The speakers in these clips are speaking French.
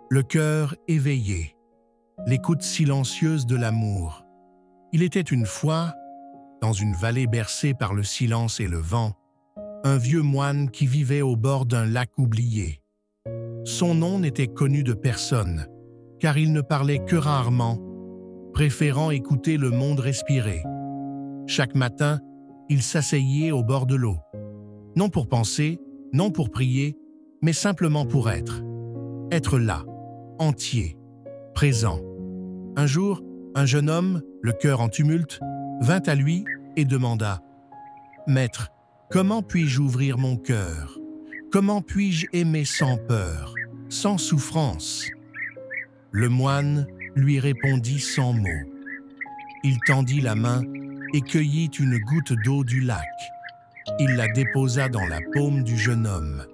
Le cœur éveillé, l'écoute silencieuse de l'amour. Il était une fois, dans une vallée bercée par le silence et le vent, un vieux moine qui vivait au bord d'un lac oublié. Son nom n'était connu de personne, car il ne parlait que rarement, préférant écouter le monde respirer. Chaque matin, il s'asseyait au bord de l'eau, non pour penser, non pour prier, mais simplement pour être. Être là, entier, présent. Un jour, un jeune homme, le cœur en tumulte, vint à lui et demanda « Maître, comment puis-je ouvrir mon cœur? Comment puis-je aimer sans peur, sans souffrance ?» Le moine lui répondit sans mots. Il tendit la main et cueillit une goutte d'eau du lac. Il la déposa dans la paume du jeune homme.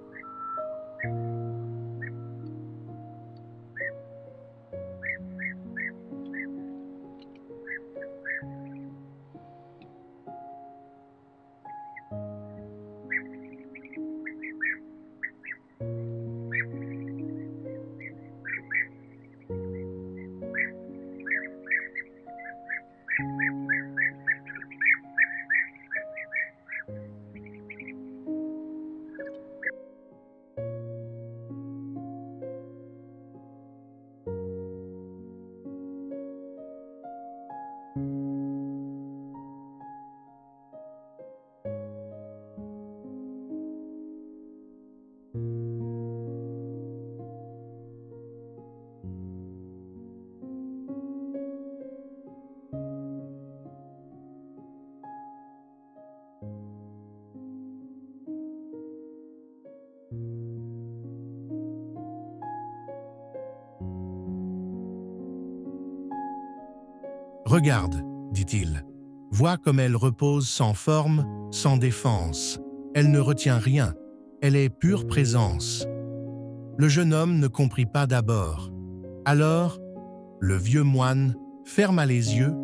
Regarde, dit-il, vois comme elle repose sans forme, sans défense. Elle ne retient rien, elle est pure présence. Le jeune homme ne comprit pas d'abord. Alors, le vieux moine ferma les yeux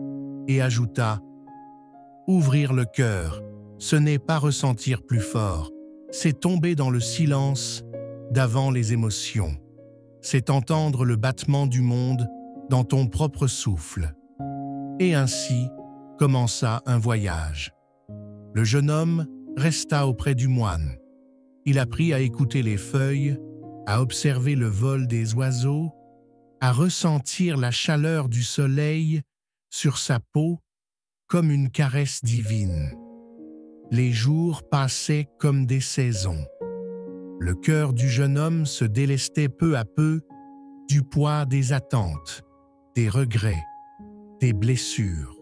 et ajouta « Ouvrir le cœur, ce n'est pas ressentir plus fort, c'est tomber dans le silence d'avant les émotions. C'est entendre le battement du monde dans ton propre souffle. » Et ainsi commença un voyage. Le jeune homme resta auprès du moine. Il apprit à écouter les feuilles, à observer le vol des oiseaux, à ressentir la chaleur du soleil sur sa peau comme une caresse divine. Les jours passaient comme des saisons. Le cœur du jeune homme se délestait peu à peu du poids des attentes, des regrets, des blessures.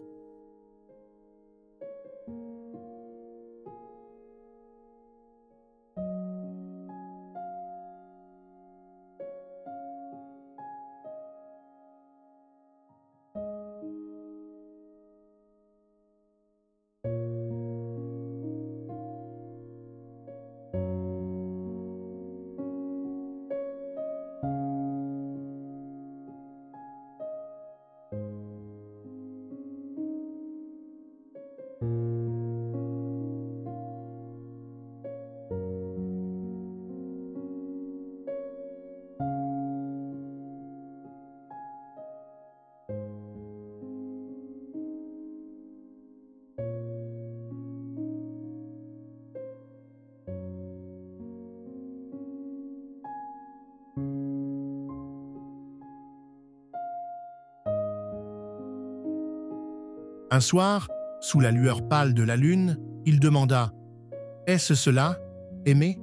Un soir, sous la lueur pâle de la lune, il demanda « Est-ce cela, aimer,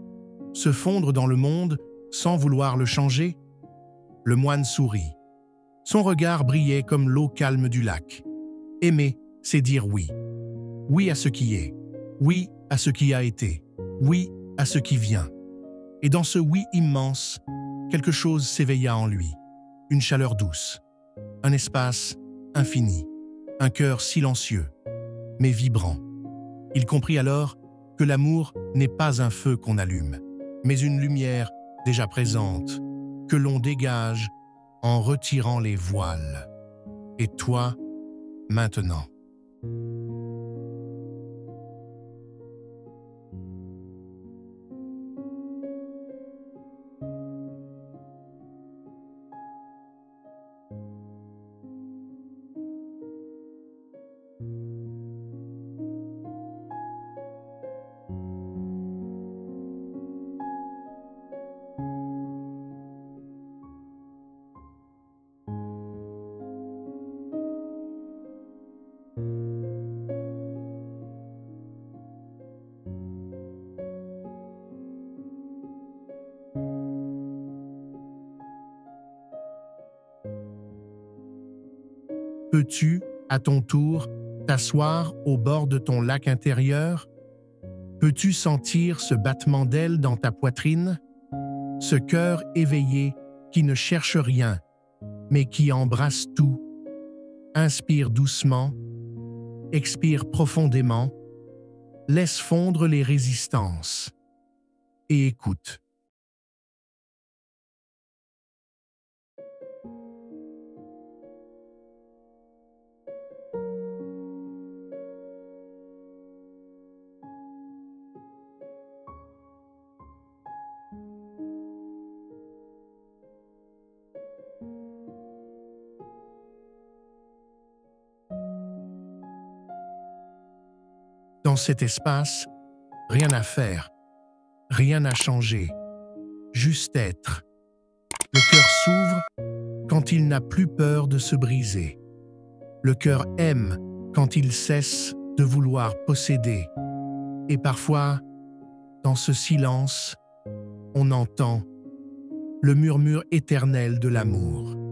se fondre dans le monde sans vouloir le changer ?» Le moine sourit. Son regard brillait comme l'eau calme du lac. Aimer, c'est dire oui. Oui à ce qui est. Oui à ce qui a été. Oui à ce qui vient. Et dans ce oui immense, quelque chose s'éveilla en lui. Une chaleur douce. Un espace infini. Un cœur silencieux, mais vibrant. Il comprit alors que l'amour n'est pas un feu qu'on allume, mais une lumière déjà présente, que l'on dégage en retirant les voiles. Et toi, maintenant. Peux-tu, à ton tour, t'asseoir au bord de ton lac intérieur? Peux-tu sentir ce battement d'ailes dans ta poitrine? Ce cœur éveillé qui ne cherche rien, mais qui embrasse tout. Inspire doucement, expire profondément, laisse fondre les résistances et écoute. Dans cet espace, rien à faire, rien à changer, juste être. Le cœur s'ouvre quand il n'a plus peur de se briser. Le cœur aime quand il cesse de vouloir posséder. Et parfois, dans ce silence, on entend le murmure éternel de l'amour.